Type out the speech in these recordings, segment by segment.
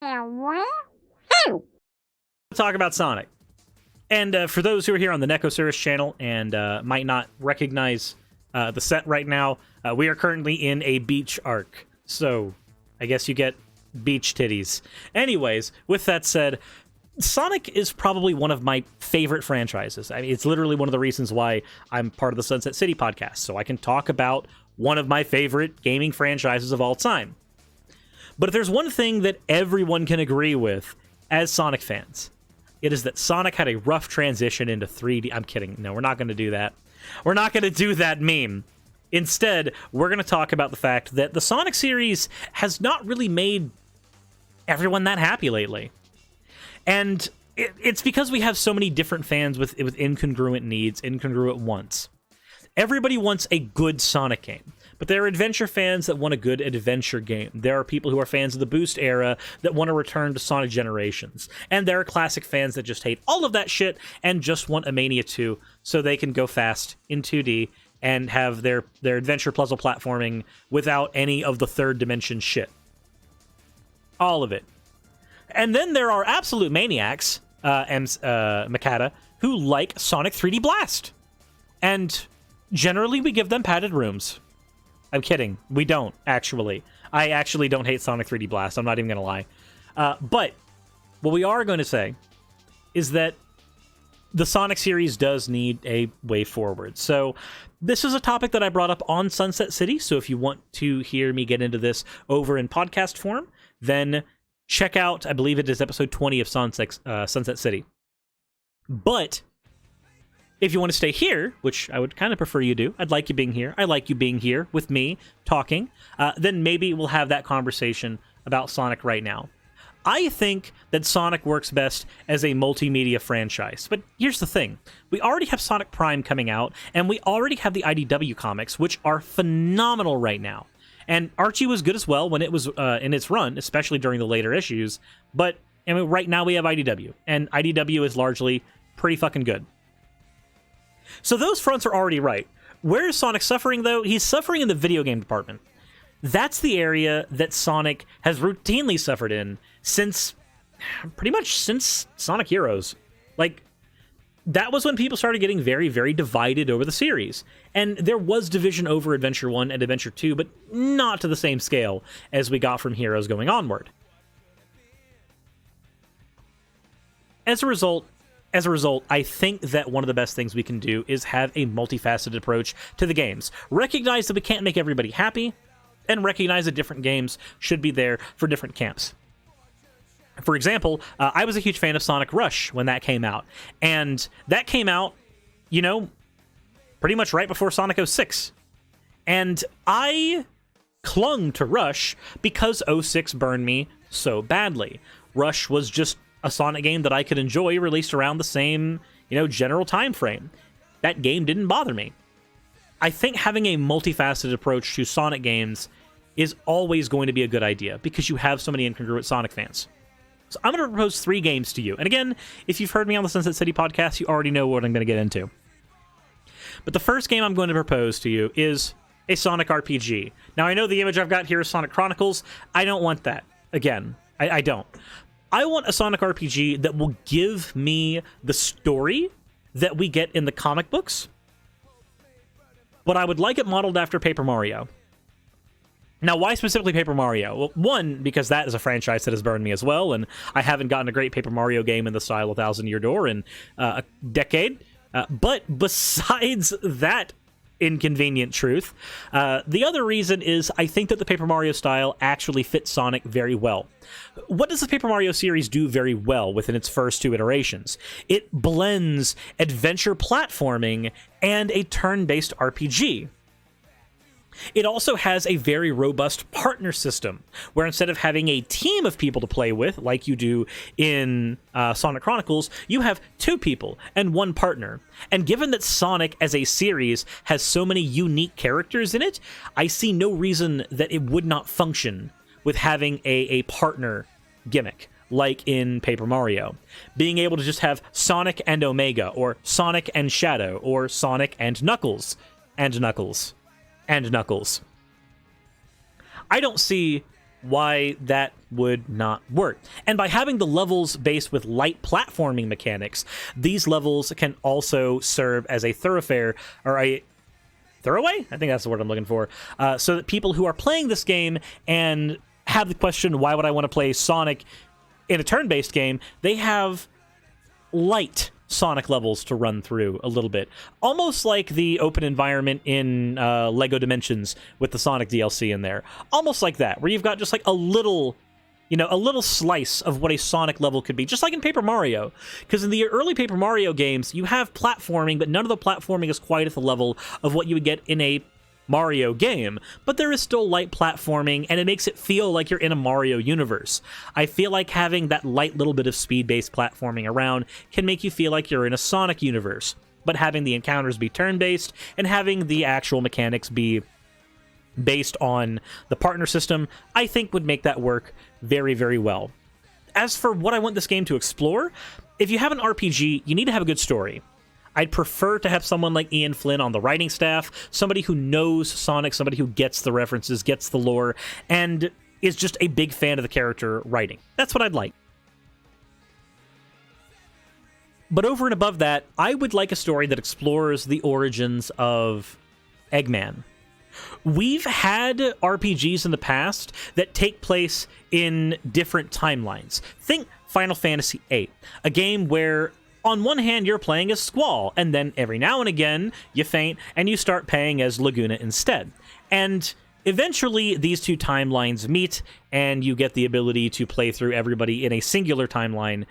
Talk about Sonic. And for those who are here on the Necosaurus channel and might not recognize the set right now, we are currently in a beach arc. So I guess you get beach titties. Anyways, with that said, Sonic is probably one of my favorite franchises. I mean, it's literally one of the reasons why I'm part of the Sunset City podcast, so I can talk about one of my favorite gaming franchises of all time. But if there's one thing that everyone can agree with as Sonic fans, it is that Sonic had a rough transition into 3D. I'm kidding. No, we're not going to do that. We're not going to do that meme. Instead, we're going to talk about the fact that the Sonic series has not really made everyone that happy lately. And it's because we have so many different fans with incongruent needs, incongruent wants. Everybody wants a good Sonic game, but there are adventure fans that want a good adventure game. There are people who are fans of the Boost era that want to return to Sonic Generations. And there are classic fans that just hate all of that shit and just want a Mania 2 so they can go fast in 2D and have their adventure puzzle platforming without any of the third dimension shit. All of it. And then there are absolute maniacs, Makata, who like Sonic 3D Blast. And generally we give them padded rooms. I'm kidding. We don't, actually. I actually don't hate Sonic 3D Blast. I'm not even going to lie. But what we are going to say is that the Sonic series does need a way forward. So this is a topic that I brought up on Sunset City. So if you want to hear me get into this over in podcast form, then check out, I believe it is episode 20 of Sunset City. But if you want to stay here, which I would kind of prefer you do, I'd like you being here. I like you being here with me talking. Then maybe we'll have that conversation about Sonic right now. I think that Sonic works best as a multimedia franchise. But here's the thing. We already have Sonic Prime coming out, and we already have the IDW comics, which are phenomenal right now. And Archie was good as well when it was in its run, especially during the later issues. But I mean, right now we have IDW, and IDW is largely pretty fucking good. So those fronts are already right. Where is Sonic suffering, though? He's suffering in the video game department. That's the area that Sonic has routinely suffered in pretty much since Sonic Heroes. Like, that was when people started getting very, very divided over the series. And there was division over Adventure 1 and Adventure 2, but not to the same scale as we got from Heroes going onward. As a result, I think that one of the best things we can do is have a multifaceted approach to the games. Recognize that we can't make everybody happy, and recognize that different games should be there for different camps. For example, I was a huge fan of Sonic Rush when that came out. And that came out, you know, pretty much right before Sonic 06. And I clung to Rush because 06 burned me so badly. Rush was just a Sonic game that I could enjoy, released around the same, general time frame. That game didn't bother me. I think having a multifaceted approach to Sonic games is always going to be a good idea because you have so many incongruent Sonic fans. So I'm going to propose 3 games to you. And again, if you've heard me on the Sunset City podcast, you already know what I'm going to get into. But the first game I'm going to propose to you is a Sonic RPG. Now, I know the image I've got here is Sonic Chronicles. I don't want that. Again, I don't. I want a Sonic RPG that will give me the story that we get in the comic books, but I would like it modeled after Paper Mario. Now, why specifically Paper Mario? Well, one, because that is a franchise that has burned me as well, and I haven't gotten a great Paper Mario game in the style of Thousand Year Door in a decade. But besides that inconvenient truth, the other reason is I think that the Paper Mario style actually fits Sonic very well. What does the Paper Mario series do very well within its first 2 iterations? It blends adventure platforming and a turn-based RPG. It also has a very robust partner system, where instead of having a team of people to play with, like you do in Sonic Chronicles, you have 2 people and 1 partner. And given that Sonic as a series has so many unique characters in it, I see no reason that it would not function with having a partner gimmick, like in Paper Mario. Being able to just have Sonic and Omega, or Sonic and Shadow, or Sonic and Knuckles, and Knuckles. And Knuckles. I don't see why that would not work. And by having the levels based with light platforming mechanics, these levels can also serve as a thoroughfare, or a throwaway? I think that's the word I'm looking for. So that people who are playing this game and have the question, why would I want to play Sonic in a turn-based game, they have light Sonic levels to run through a little bit. Almost like the open environment in Lego Dimensions with the Sonic DLC in there. Almost like that, where you've got just like a little, a little slice of what a Sonic level could be, just like in Paper Mario. Because in the early Paper Mario games, you have platforming, but none of the platforming is quite at the level of what you would get in a Mario game, but there is still light platforming, and it makes it feel like you're in a Mario universe. I feel like having that light little bit of speed-based platforming around can make you feel like you're in a Sonic universe, but having the encounters be turn-based and having the actual mechanics be based on the partner system, I think would make that work very, very well. As for what I want this game to explore, if you have an RPG, you need to have a good story. I'd prefer to have someone like Ian Flynn on the writing staff, somebody who knows Sonic, somebody who gets the references, gets the lore, and is just a big fan of the character writing. That's what I'd like. But over and above that, I would like a story that explores the origins of Eggman. We've had RPGs in the past that take place in different timelines. Think Final Fantasy VIII, a game where on one hand, you're playing as Squall, and then every now and again, you faint, and you start playing as Laguna instead. And eventually, these two timelines meet, and you get the ability to play through everybody in a singular timeline.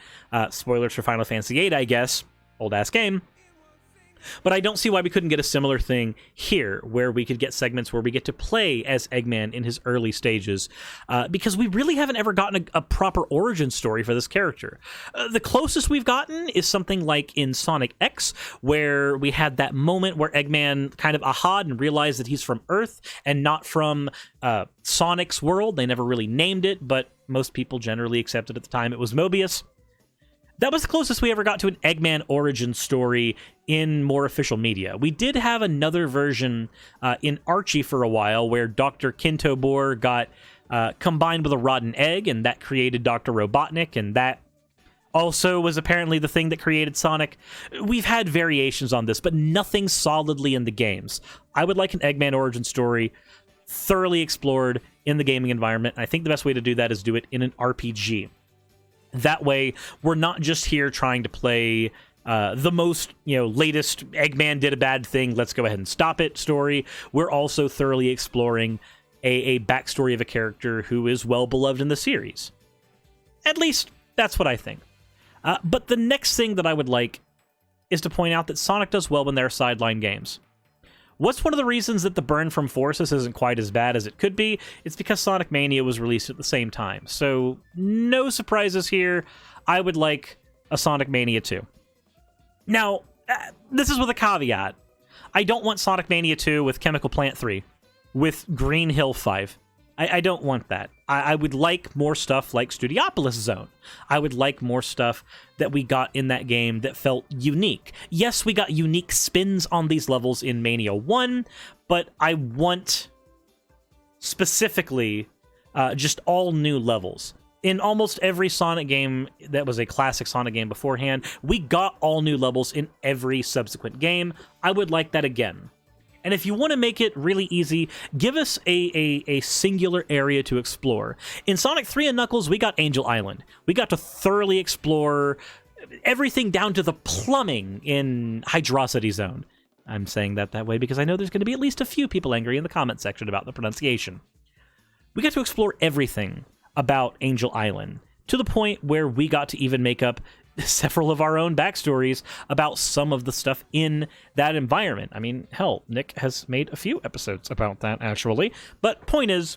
Spoilers for Final Fantasy VIII, I guess. Old-ass game. But I don't see why we couldn't get a similar thing here, where we could get segments where we get to play as Eggman in his early stages, because we really haven't ever gotten a proper origin story for this character. The closest we've gotten is something like in Sonic X, where we had that moment where Eggman kind of aha'd and realized that he's from Earth and not from Sonic's world. They never really named it, but most people generally accepted at the time it was Mobius. That was the closest we ever got to an Eggman origin story in more official media. We did have another version in Archie for a while where Dr. Kintobor got combined with a rotten egg, and that created Dr. Robotnik, and that also was apparently the thing that created Sonic. We've had variations on this, but nothing solidly in the games. I would like an Eggman origin story thoroughly explored in the gaming environment, and I think the best way to do that is do it in an RPG. That way, we're not just here trying to play the most, latest Eggman did a bad thing, let's go ahead and stop it story. We're also thoroughly exploring a backstory of a character who is well beloved in the series. At least, that's what I think. But the next thing that I would like is to point out that Sonic does well when there are sideline games. What's one of the reasons that the burn from Forces isn't quite as bad as it could be? It's because Sonic Mania was released at the same time. So, no surprises here. I would like a Sonic Mania 2. Now, this is with a caveat. I don't want Sonic Mania 2 with Chemical Plant 3, with Green Hill 5. I don't want that. I would like more stuff like Studiopolis Zone. I would like more stuff that we got in that game that felt unique. Yes, we got unique spins on these levels in Mania 1, but I want specifically just all new levels. In almost every Sonic game that was a classic Sonic game beforehand, we got all new levels in every subsequent game. I would like that again. And if you want to make it really easy, give us a singular area to explore. In Sonic 3 and Knuckles, we got Angel Island. We got to thoroughly explore everything down to the plumbing in Hydrocity Zone. I'm saying that way because I know there's going to be at least a few people angry in the comment section about the pronunciation. We got to explore everything about Angel Island, to the point where we got to even make up several of our own backstories about some of the stuff in that environment. I mean, hell, Nick has made a few episodes about that, actually. But point is,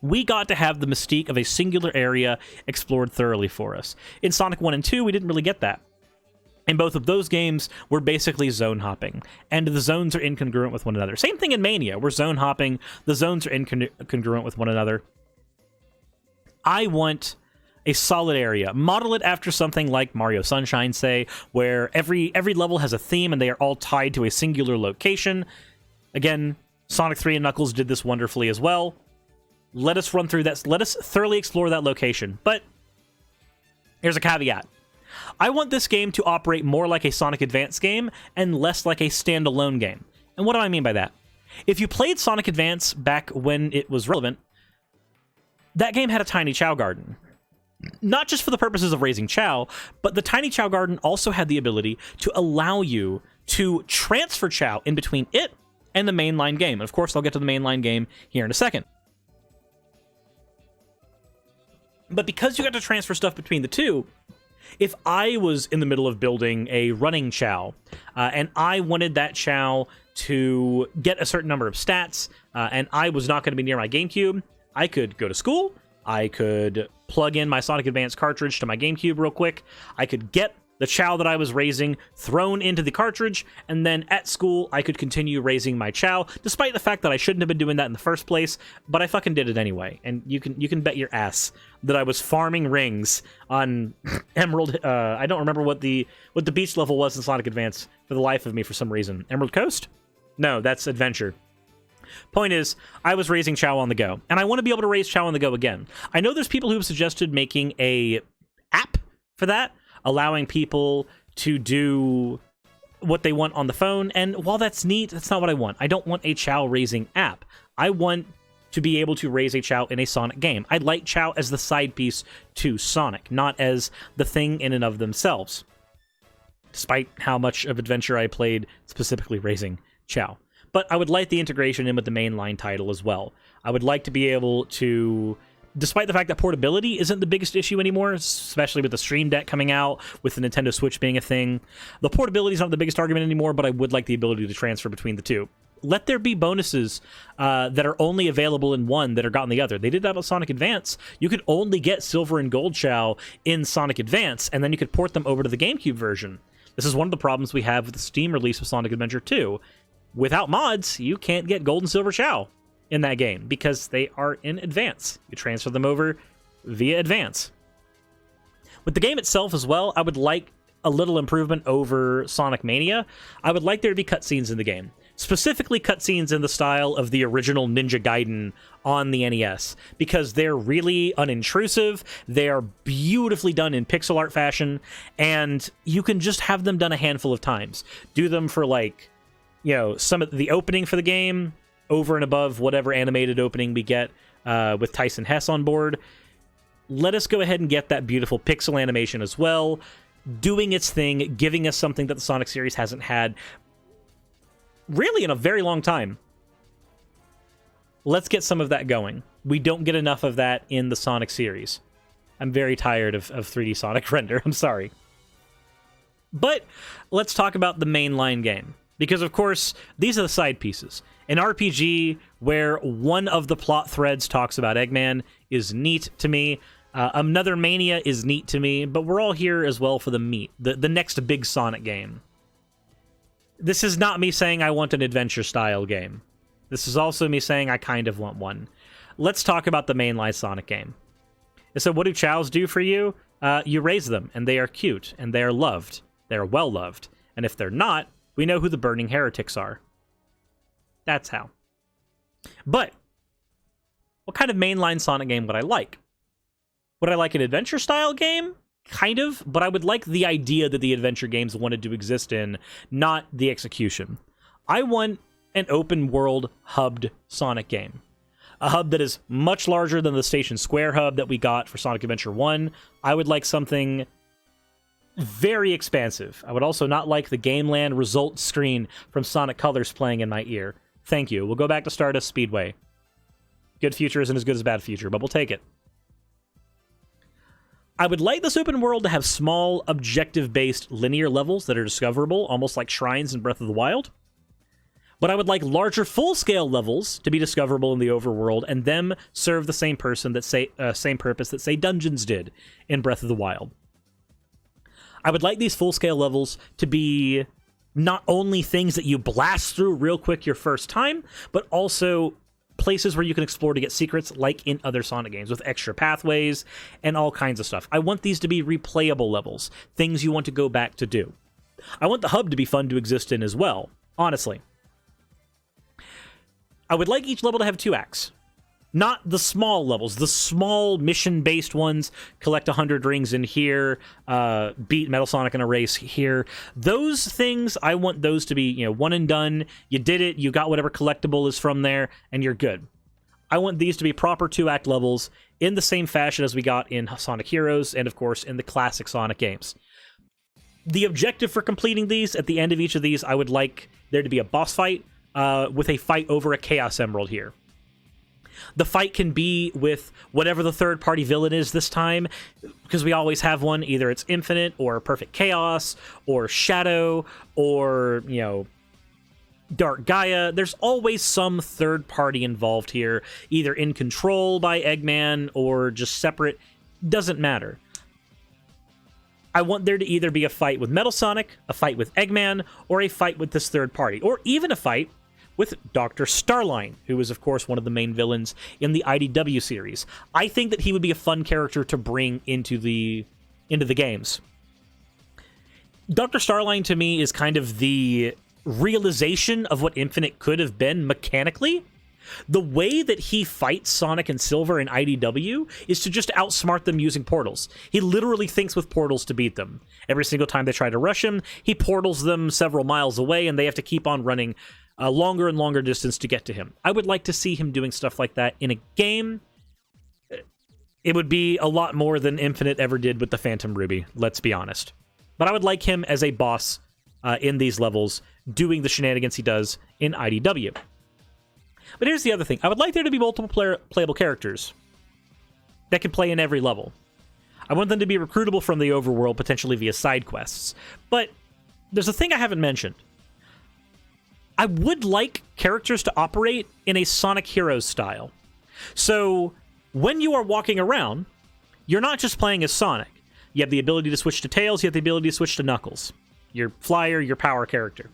we got to have the mystique of a singular area explored thoroughly for us. In Sonic 1 and 2, we didn't really get that. In both of those games, we're basically zone hopping, and the zones are incongruent with one another. Same thing in Mania. We're zone hopping. The zones are incongruent with one another. I want a solid area. Model it after something like Mario Sunshine, say, where every level has a theme and they are all tied to a singular location. Again, Sonic 3 and Knuckles did this wonderfully as well. Let us run through that. Let us thoroughly explore that location. But here's a caveat. I want this game to operate more like a Sonic Advance game and less like a standalone game. And what do I mean by that? If you played Sonic Advance back when it was relevant, that game had a tiny Chao Garden. Not just for the purposes of raising Chao, but the tiny Chao Garden also had the ability to allow you to transfer Chao in between it and the mainline game. And of course, I'll get to the mainline game here in a second. But because you got to transfer stuff between the two, if I was in the middle of building a running Chao, and I wanted that Chao to get a certain number of stats, and I was not going to be near my GameCube, I could go to school, I could plug in my Sonic Advance cartridge to my GameCube real quick, I could get the Chao that I was raising thrown into the cartridge, and then at school I could continue raising my Chao, despite the fact that I shouldn't have been doing that in the first place, but I fucking did it anyway. And you can bet your ass that I was farming rings on Emerald. I don't remember what the beach level was in Sonic Advance for the life of me for some reason. Emerald Coast? No, that's Adventure. Point is, I was raising Chao on the go, and I want to be able to raise Chao on the go again. I know there's people who have suggested making a app for that, allowing people to do what they want on the phone, and while that's neat, that's not what I want. I don't want a Chao raising app. I want to be able to raise a Chao in a Sonic game. I'd like Chao as the side piece to Sonic, not as the thing in and of themselves. Despite how much of Adventure I played specifically raising Chao. But I would like the integration in with the mainline title as well. I would like to be able to, despite the fact that portability isn't the biggest issue anymore, especially with the Stream Deck coming out, with the Nintendo Switch being a thing, the portability is not the biggest argument anymore, but I would like the ability to transfer between the two. Let there be bonuses that are only available in one that are got in the other. They did that on Sonic Advance. You could only get Silver and Gold Chao in Sonic Advance, and then you could port them over to the GameCube version. This is one of the problems we have with the Steam release of Sonic Adventure 2. Without mods, you can't get Gold and Silver Chao in that game because they are in Advance. You transfer them over via Advance. With the game itself as well, I would like a little improvement over Sonic Mania. I would like there to be cutscenes in the game. Specifically cutscenes in the style of the original Ninja Gaiden on the NES, because they're really unintrusive, they are beautifully done in pixel art fashion, and you can just have them done a handful of times. Do them for, like, you know, some of the opening for the game, over and above whatever animated opening we get with Tyson Hess on board. Let us go ahead and get that beautiful pixel animation as well, doing its thing, giving us something that the Sonic series hasn't had really in a very long time. Let's get some of that going. We don't get enough of that in the Sonic series. I'm very tired of 3D Sonic render. I'm sorry. But let's talk about the mainline game. Because, of course, these are the side pieces. An RPG where one of the plot threads talks about Eggman is neat to me. Another Mania is neat to me. But we're all here as well for the meat. The next big Sonic game. This is not me saying I want an adventure-style game. This is also me saying I kind of want one. Let's talk about the mainline Sonic game. So what do Chaos do for you? You raise them, and they are cute, and they are loved. They are well-loved. And if they're not, we know who the burning heretics are. That's how. But what kind of mainline Sonic game would I like? Would I like an adventure-style game? Kind of, but I would like the idea that the adventure games wanted to exist in, not the execution. I want an open-world hubbed Sonic game. A hub that is much larger than the Station Square hub that we got for Sonic Adventure 1. I would like something very expansive. I would also not like the Gameland results screen from Sonic Colors playing in my ear. Thank you. We'll go back to Stardust Speedway. Good Future isn't as good as Bad Future, but we'll take it. I would like this open world to have small, objective-based linear levels that are discoverable, almost like shrines in Breath of the Wild. But I would like larger, full-scale levels to be discoverable in the overworld, and them serve the same purpose that, say, dungeons did in Breath of the Wild. I would like these full-scale levels to be not only things that you blast through real quick your first time, but also places where you can explore to get secrets, like in other Sonic games, with extra pathways and all kinds of stuff. I want these to be replayable levels, things you want to go back to do. I want the hub to be fun to exist in as well, honestly. I would like each level to have 2 acts. Not the small levels, the small mission-based ones, collect 100 rings in here, beat Metal Sonic in a race here. Those things, I want those to be, you know, one and done. You did it, you got whatever collectible is from there, and you're good. I want these to be proper 2-act levels in the same fashion as we got in Sonic Heroes and, of course, in the classic Sonic games. The objective for completing these, at the end of each of these, I would like there to be a boss fight with a fight over a Chaos Emerald here. The fight can be with whatever the third-party villain is this time, because we always have one. Either it's Infinite, or Perfect Chaos, or Shadow, or, you know, Dark Gaia. There's always some third party involved here, either in control by Eggman or just separate. Doesn't matter. I want there to either be a fight with Metal Sonic, a fight with Eggman, or a fight with this third party, or even a fight with Dr. Starline, who is, of course, one of the main villains in the IDW series. I think that he would be a fun character to bring into the games. Dr. Starline, to me, is kind of the realization of what Infinite could have been mechanically. The way that he fights Sonic and Silver in IDW is to just outsmart them using portals. He literally thinks with portals to beat them. Every single time they try to rush him, he portals them several miles away, and they have to keep on running a longer and longer distance to get to him. I would like to see him doing stuff like that in a game. It would be a lot more than Infinite ever did with the Phantom Ruby, let's be honest. But I would like him as a boss in these levels, doing the shenanigans he does in IDW. But here's the other thing. I would like there to be multiple playable characters that can play in every level. I want them to be recruitable from the overworld, potentially via side quests. But there's a thing I haven't mentioned. I would like characters to operate in a Sonic Heroes style. So when you are walking around, you're not just playing as Sonic. You have the ability to switch to Tails, you have the ability to switch to Knuckles. Your flyer, your power character.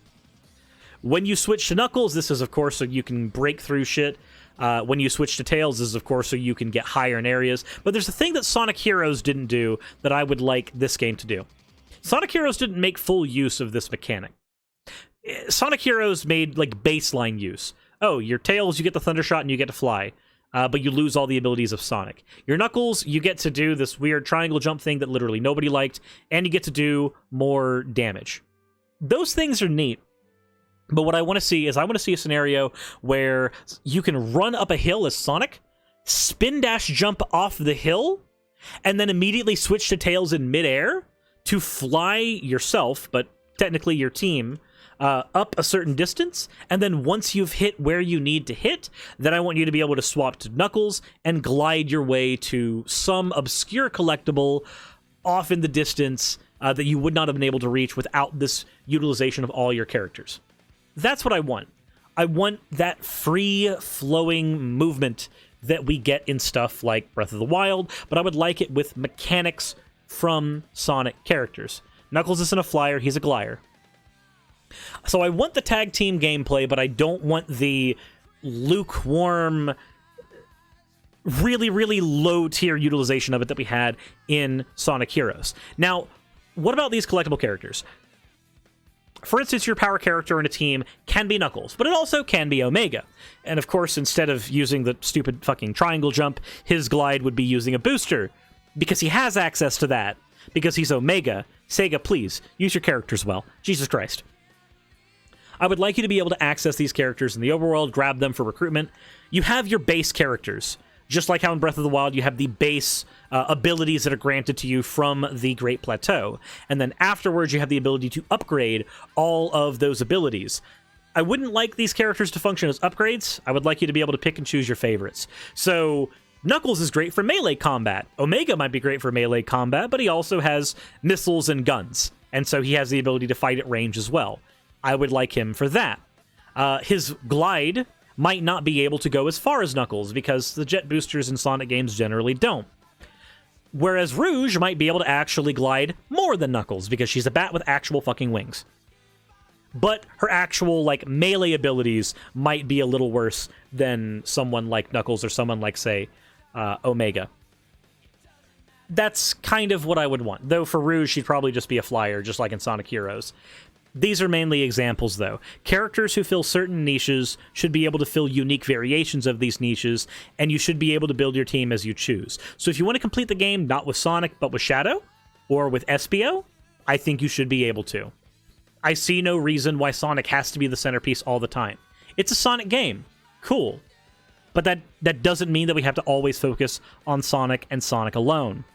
When you switch to Knuckles, this is, of course, so you can break through shit. When you switch to Tails, this is, of course, so you can get higher in areas. But there's a thing that Sonic Heroes didn't do that I would like this game to do. Sonic Heroes didn't make full use of this mechanic. Sonic Heroes made, like, baseline use. Oh, your Tails, you get the Thunder Shot and you get to fly. But you lose all the abilities of Sonic. Your Knuckles, you get to do this weird triangle jump thing that literally nobody liked, and you get to do more damage. Those things are neat. But what I want to see is I want to see a scenario where you can run up a hill as Sonic, spin dash jump off the hill, and then immediately switch to Tails in midair to fly yourself, but technically your team, up a certain distance, and then once you've hit where you need to hit, then I want you to be able to swap to Knuckles and glide your way to some obscure collectible off in the distance that you would not have been able to reach without this utilization of all your characters. That's what I want. I want that free-flowing movement that we get in stuff like Breath of the Wild, but I would like it with mechanics from Sonic characters. Knuckles isn't a flyer, he's a glider. So I want the tag team gameplay, but I don't want the lukewarm, really, really low-tier utilization of it that we had in Sonic Heroes. Now, what about these collectible characters? For instance, your power character in a team can be Knuckles, but it also can be Omega. And of course, instead of using the stupid fucking triangle jump, his glide would be using a booster, because he has access to that, because he's Omega. Sega, please, use your characters well. Jesus Christ. I would like you to be able to access these characters in the overworld, grab them for recruitment. You have your base characters. Just like how in Breath of the Wild you have the base abilities that are granted to you from the Great Plateau. And then afterwards you have the ability to upgrade all of those abilities. I wouldn't like these characters to function as upgrades. I would like you to be able to pick and choose your favorites. So Knuckles is great for melee combat. Omega might be great for melee combat, but he also has missiles and guns. And so he has the ability to fight at range as well. I would like him for that. His glide might not be able to go as far as Knuckles, because the jet boosters in Sonic games generally don't. Whereas Rouge might be able to actually glide more than Knuckles, because she's a bat with actual fucking wings. But her actual, like, melee abilities might be a little worse than someone like Knuckles or someone like, say, Omega. That's kind of what I would want. Though for Rouge, she'd probably just be a flyer, just like in Sonic Heroes. These are mainly examples, though. Characters who fill certain niches should be able to fill unique variations of these niches, and you should be able to build your team as you choose. So if you want to complete the game not with Sonic, but with Shadow, or with Espio, I think you should be able to. I see no reason why Sonic has to be the centerpiece all the time. It's a Sonic game. Cool. But that doesn't mean that we have to always focus on Sonic and Sonic alone.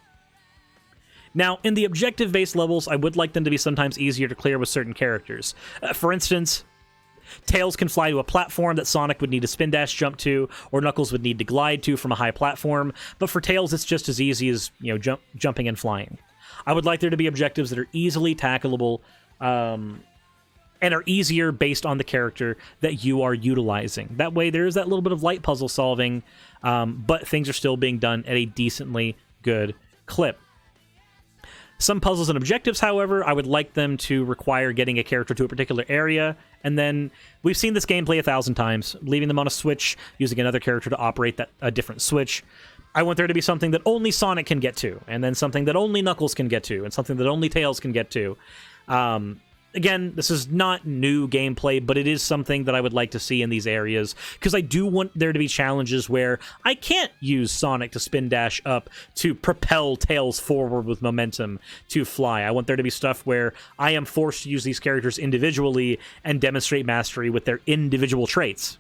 Now, in the objective-based levels, I would like them to be sometimes easier to clear with certain characters. For instance, Tails can fly to a platform that Sonic would need to spin dash jump to, or Knuckles would need to glide to from a high platform, but for Tails it's just as easy as, jumping and flying. I would like there to be objectives that are easily tackleable, and are easier based on the character that you are utilizing. That way there is that little bit of light puzzle solving, but things are still being done at a decently good clip. Some puzzles and objectives, however, I would like them to require getting a character to a particular area, and then we've seen this gameplay 1,000 times, leaving them on a switch, using another character to operate a different switch. I want there to be something that only Sonic can get to, and then something that only Knuckles can get to, and something that only Tails can get to. Again, this is not new gameplay, but it is something that I would like to see in these areas, because I do want there to be challenges where I can't use Sonic to spin dash up to propel Tails forward with momentum to fly. I want there to be stuff where I am forced to use these characters individually and demonstrate mastery with their individual traits.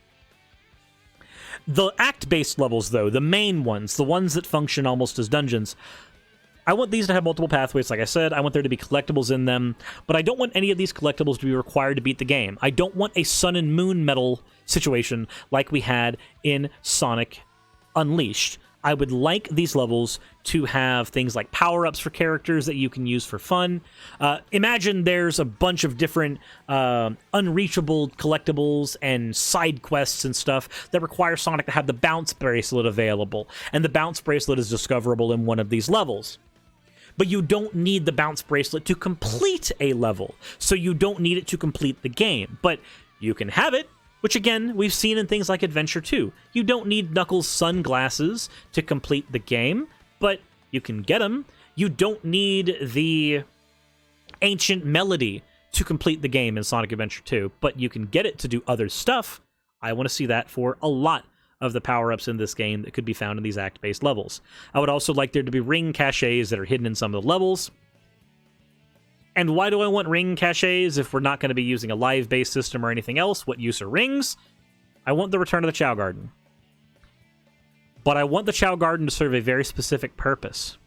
The act-based levels, though, the main ones, the ones that function almost as dungeons, I want these to have multiple pathways, like I said. I want there to be collectibles in them, but I don't want any of these collectibles to be required to beat the game. I don't want a Sun and Moon medal situation like we had in Sonic Unleashed. I would like these levels to have things like power-ups for characters that you can use for fun. Imagine there's a bunch of different unreachable collectibles and side quests and stuff that require Sonic to have the bounce bracelet available, and the bounce bracelet is discoverable in one of these levels. But you don't need the bounce bracelet to complete a level, so you don't need it to complete the game. But you can have it, which again, we've seen in things like Adventure 2. You don't need Knuckles' sunglasses to complete the game, but you can get them. You don't need the ancient melody to complete the game in Sonic Adventure 2, but you can get it to do other stuff. I want to see that for a lot of the power-ups in this game that could be found in these act-based levels. I would also like there to be ring caches that are hidden in some of the levels. And why do I want ring caches if we're not going to be using a live-based system or anything else? What use are rings? I want the return of the Chow Garden. But I want the Chow Garden to serve a very specific purpose.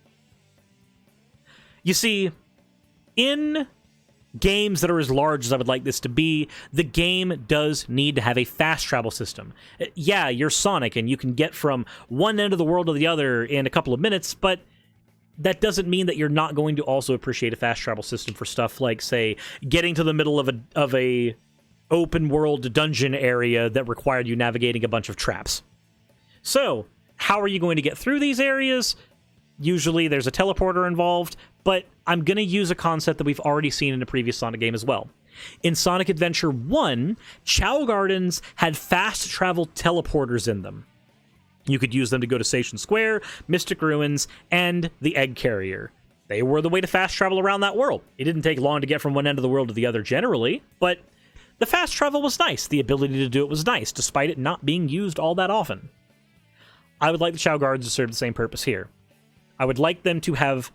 You see, in games that are as large as I would like this to be, the game does need to have a fast travel system. Yeah, you're Sonic, and you can get from one end of the world to the other in a couple of minutes, but that doesn't mean that you're not going to also appreciate a fast travel system for stuff like, say, getting to the middle of a open world dungeon area that required you navigating a bunch of traps. So, how are you going to get through these areas? Usually there's a teleporter involved, but I'm going to use a concept that we've already seen in a previous Sonic game as well. In Sonic Adventure 1, Chow Gardens had fast travel teleporters in them. You could use them to go to Station Square, Mystic Ruins, and the Egg Carrier. They were the way to fast travel around that world. It didn't take long to get from one end of the world to the other generally, but the fast travel was nice. The ability to do it was nice, despite it not being used all that often. I would like the Chow Gardens to serve the same purpose here. I would like them to have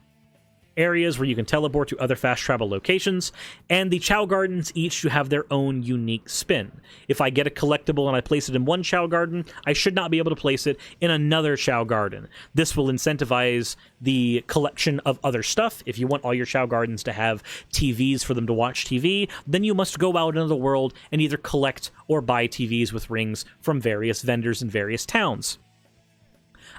areas where you can teleport to other fast travel locations, and the Chow Gardens each to have their own unique spin. If I get a collectible and I place it in one Chow Garden, I should not be able to place it in another Chow Garden. This will incentivize the collection of other stuff. If you want all your Chow Gardens to have TVs for them to watch TV, then you must go out into the world and either collect or buy TVs with rings from various vendors in various towns.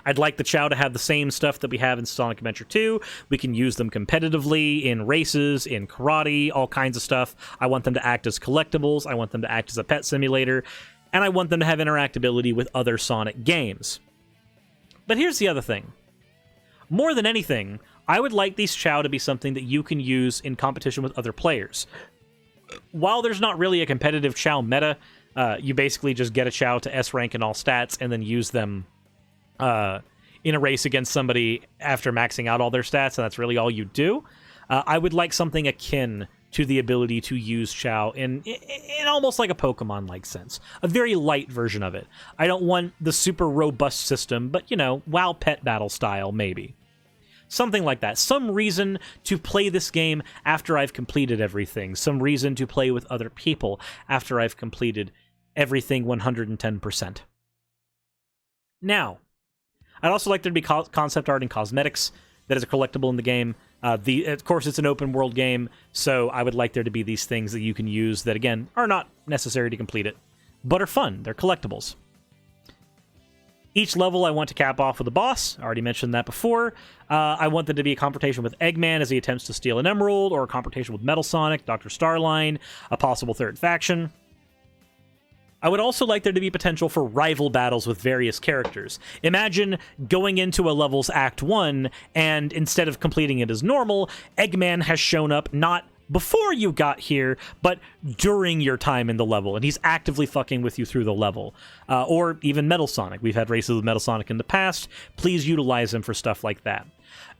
I'd like the Chow to have the same stuff that we have in Sonic Adventure 2. We can use them competitively in races, in karate, all kinds of stuff. I want them to act as collectibles. I want them to act as a pet simulator. And I want them to have interactability with other Sonic games. But here's the other thing. More than anything, I would like these Chow to be something that you can use in competition with other players. While there's not really a competitive Chow meta, you basically just get a Chow to S rank in all stats and then use them in a race against somebody after maxing out all their stats, and that's really all you do. I would like something akin to the ability to use Chow in almost like a Pokemon-like sense. A very light version of it. I don't want the super robust system, but, you know, WoW pet battle style, maybe. Something like that. Some reason to play this game after I've completed everything. Some reason to play with other people after I've completed everything 110%. Now, I'd also like there to be concept art and cosmetics that is a collectible in the game. Of course, it's an open world game, so I would like there to be these things that you can use that, again, are not necessary to complete it, but are fun. They're collectibles. Each level I want to cap off with a boss. I already mentioned that before. I want there to be a confrontation with Eggman as he attempts to steal an emerald, or a confrontation with Metal Sonic, Dr. Starline, a possible third faction. I would also like there to be potential for rival battles with various characters. Imagine going into a level's Act 1, and instead of completing it as normal, Eggman has shown up not before you got here, but during your time in the level, and he's actively fucking with you through the level. Or even Metal Sonic. We've had races with Metal Sonic in the past. Please utilize him for stuff like that.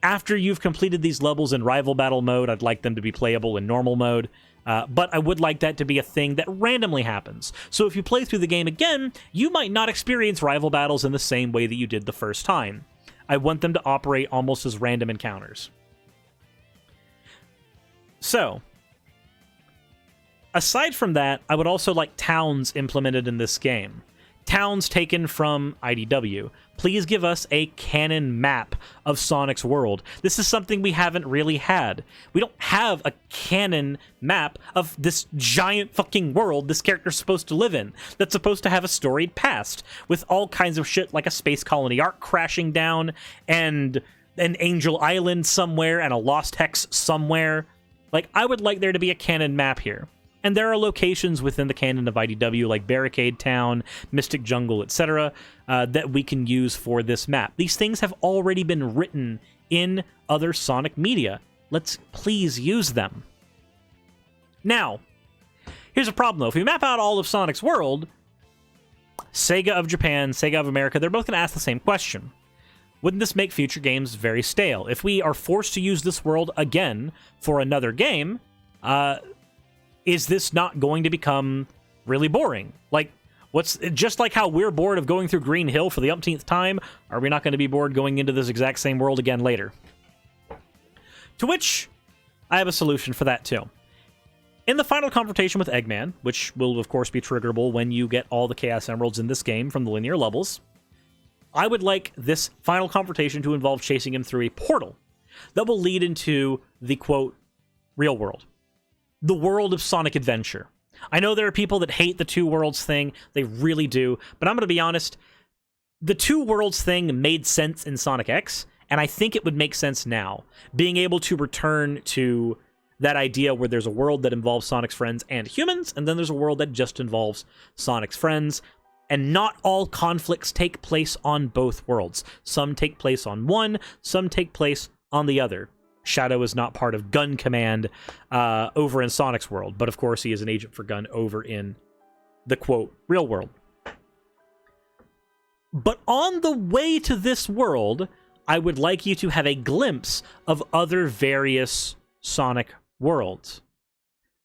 After you've completed these levels in rival battle mode, I'd like them to be playable in normal mode. But I would like that to be a thing that randomly happens. So if you play through the game again, you might not experience rival battles in the same way that you did the first time. I want them to operate almost as random encounters. So, aside from that, I would also like towns implemented in this game. Towns taken from IDW. Please give us a canon map of Sonic's world. This is something we haven't really had. We don't have a canon map of this giant fucking world this character's supposed to live in, that's supposed to have a storied past, with all kinds of shit like a space colony arc crashing down, and an Angel Island somewhere, and a Lost Hex somewhere. Like, I would like there to be a canon map here. And there are locations within the canon of IDW, like Barricade Town, Mystic Jungle, etc., that we can use for this map. These things have already been written in other Sonic media. Let's please use them. Now, here's a problem, though. If we map out all of Sonic's world, Sega of Japan, Sega of America, they're both going to ask the same question. Wouldn't this make future games very stale? If we are forced to use this world again for another game, is this not going to become really boring? Like, just like how we're bored of going through Green Hill for the umpteenth time, are we not going to be bored going into this exact same world again later? To which, I have a solution for that too. In the final confrontation with Eggman, which will of course be triggerable when you get all the Chaos Emeralds in this game from the linear levels, I would like this final confrontation to involve chasing him through a portal that will lead into the, quote, real world. The world of Sonic Adventure. I know there are people that hate the two worlds thing. They really do. But I'm going to be honest. The two worlds thing made sense in Sonic X, and I think it would make sense now. Being able to return to that idea where there's a world that involves Sonic's friends and humans, and then there's a world that just involves Sonic's friends. And not all conflicts take place on both worlds. Some take place on one, some take place on the other. Shadow is not part of Gun Command over in Sonic's world, but of course he is an agent for Gun over in the, quote, real world. But on the way to this world, I would like you to have a glimpse of other various Sonic worlds.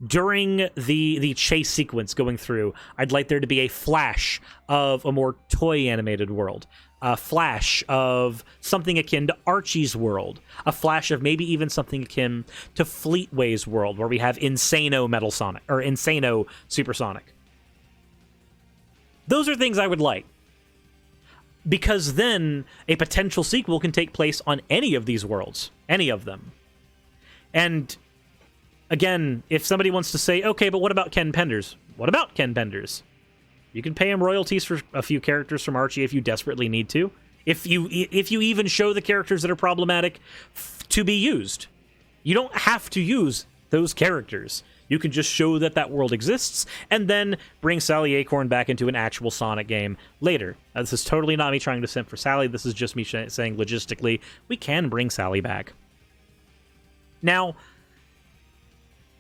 During the chase sequence going through, I'd like there to be a flash of a more toy-animated world. A flash of something akin to Archie's world. A flash of maybe even something akin to Fleetway's world, where we have Insano Metal Sonic, or Insano Supersonic. Those are things I would like. Because then a potential sequel can take place on any of these worlds. Any of them. And again, if somebody wants to say, okay, but what about Ken Penders? What about Ken Penders? You can pay him royalties for a few characters from Archie if you desperately need to. If you even show the characters that are problematic to be used. You don't have to use those characters. You can just show that that world exists, and then bring Sally Acorn back into an actual Sonic game later. This is totally not me trying to simp for Sally. This is just me saying logistically, we can bring Sally back. Now,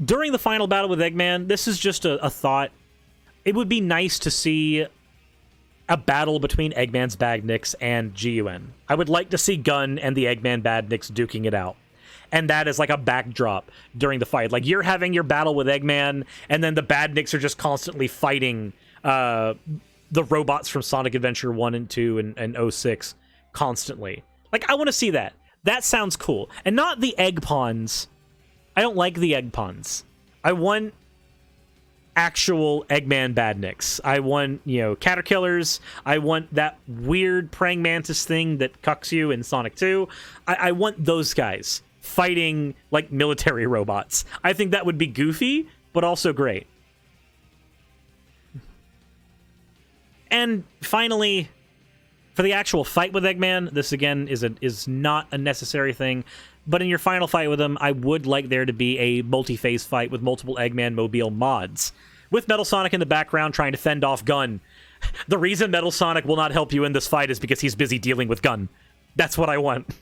during the final battle with Eggman, this is just a thought. It would be nice to see a battle between Eggman's Badniks and GUN. I would like to see Gun and the Eggman Badniks duking it out. and that is like a backdrop during the fight. Like, you're having your battle with Eggman, and then the Badniks are just constantly fighting the robots from Sonic Adventure 1 and 2 and 06 constantly. Like, I want to see that. That sounds cool. And not the egg pawns. I don't like the egg pawns. I want actual Eggman Badniks. I want, you know, Caterkillers. I want that weird praying mantis thing that cucks you in Sonic 2. I want those guys fighting like military robots. I think that would be goofy, but also great. And finally, for the actual fight with Eggman, this again is not a necessary thing. But in your final fight with him, I would like there to be a multi-phase fight with multiple Eggman Mobile mods. With Metal Sonic in the background trying to fend off Gun. The reason Metal Sonic will not help you in this fight is because he's busy dealing with Gun. That's what I want.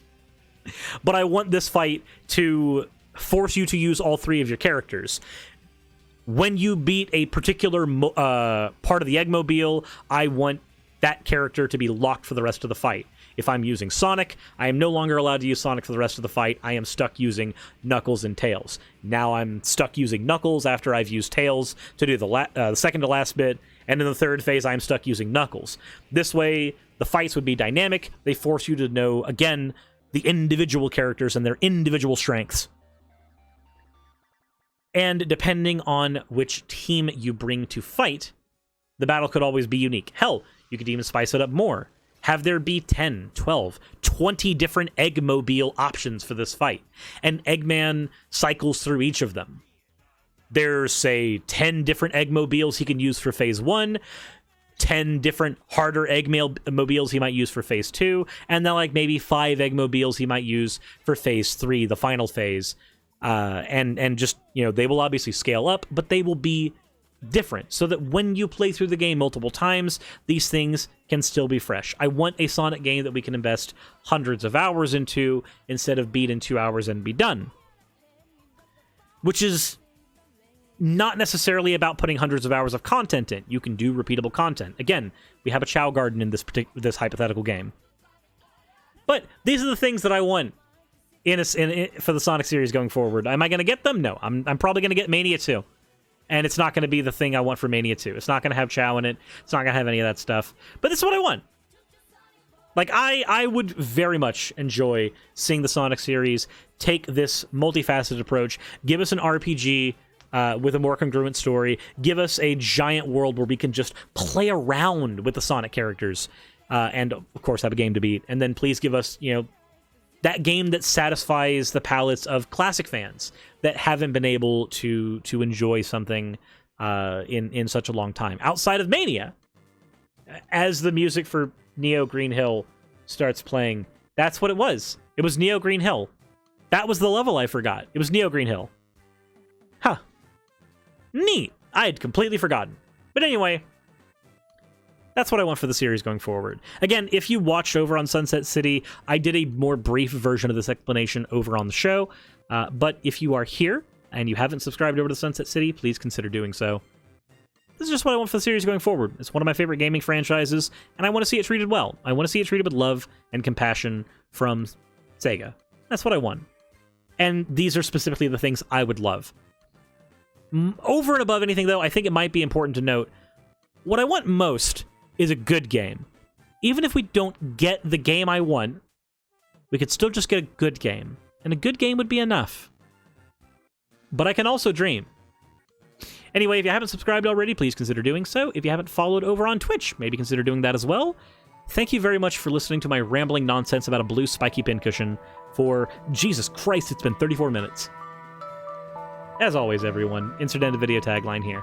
But I want this fight to force you to use all three of your characters. When you beat a particular part of the Eggmobile, I want that character to be locked for the rest of the fight. If I'm using Sonic, I am no longer allowed to use Sonic for the rest of the fight. I am stuck using Knuckles and Tails. Now I'm stuck using Knuckles after I've used Tails to do the second to last bit, and in the third phase, I'm stuck using Knuckles. This way, the fights would be dynamic. They force you to know, again, the individual characters and their individual strengths. And depending on which team you bring to fight, the battle could always be unique. Hell, you could even spice it up more. Have there be 10, 12, 20 different Eggmobile options for this fight. And Eggman cycles through each of them. There's, say, 10 different Eggmobiles he can use for Phase 1, 10 different harder Eggmobiles he might use for Phase 2, and then like maybe 5 Eggmobiles he might use for Phase 3, the final phase. And just, you know, they will obviously scale up, but they will be different, so that when you play through the game multiple times, these things can still be fresh. I want a Sonic game that we can invest hundreds of hours into instead of beat in 2 hours and be done. Which is not necessarily about putting hundreds of hours of content in. You can do repeatable content. Again, we have a Chow Garden in this hypothetical game. But these are the things that I want for the Sonic series going forward. Am I going to get them? No. I'm probably going to get Mania 2. And it's not going to be the thing I want for Mania 2. It's not going to have Chow in it. It's not going to have any of that stuff. But this is what I want. Like, I would very much enjoy seeing the Sonic series take this multifaceted approach, give us an RPG with a more congruent story, give us a giant world where we can just play around with the Sonic characters, and, of course, have a game to beat. And then please give us, you know, that game that satisfies the palates of classic fans that haven't been able to enjoy something in such a long time. Outside of Mania, as the music for Neo Green Hill starts playing, that's what it was. It was Neo Green Hill. That was the level I forgot. It was Neo Green Hill. Huh. Neat. I had completely forgotten. But anyway, that's what I want for the series going forward. Again, if you watched over on Sunset City, I did a more brief version of this explanation over on the show. But if you are here and you haven't subscribed over to Sunset City, please consider doing so. This is just what I want for the series going forward. It's one of my favorite gaming franchises, and I want to see it treated well. I want to see it treated with love and compassion from Sega. That's what I want. And these are specifically the things I would love. Over and above anything, though, I think it might be important to note, what I want most is a good game. Even if we don't get the game I want, we could still just get a good game. And a good game would be enough. But I can also dream. Anyway, if you haven't subscribed already, please consider doing so. If you haven't followed over on Twitch, maybe consider doing that as well. Thank you very much for listening to my rambling nonsense about a blue spiky pincushion for, Jesus Christ, it's been 34 minutes. As always, everyone, insert end of video tagline here.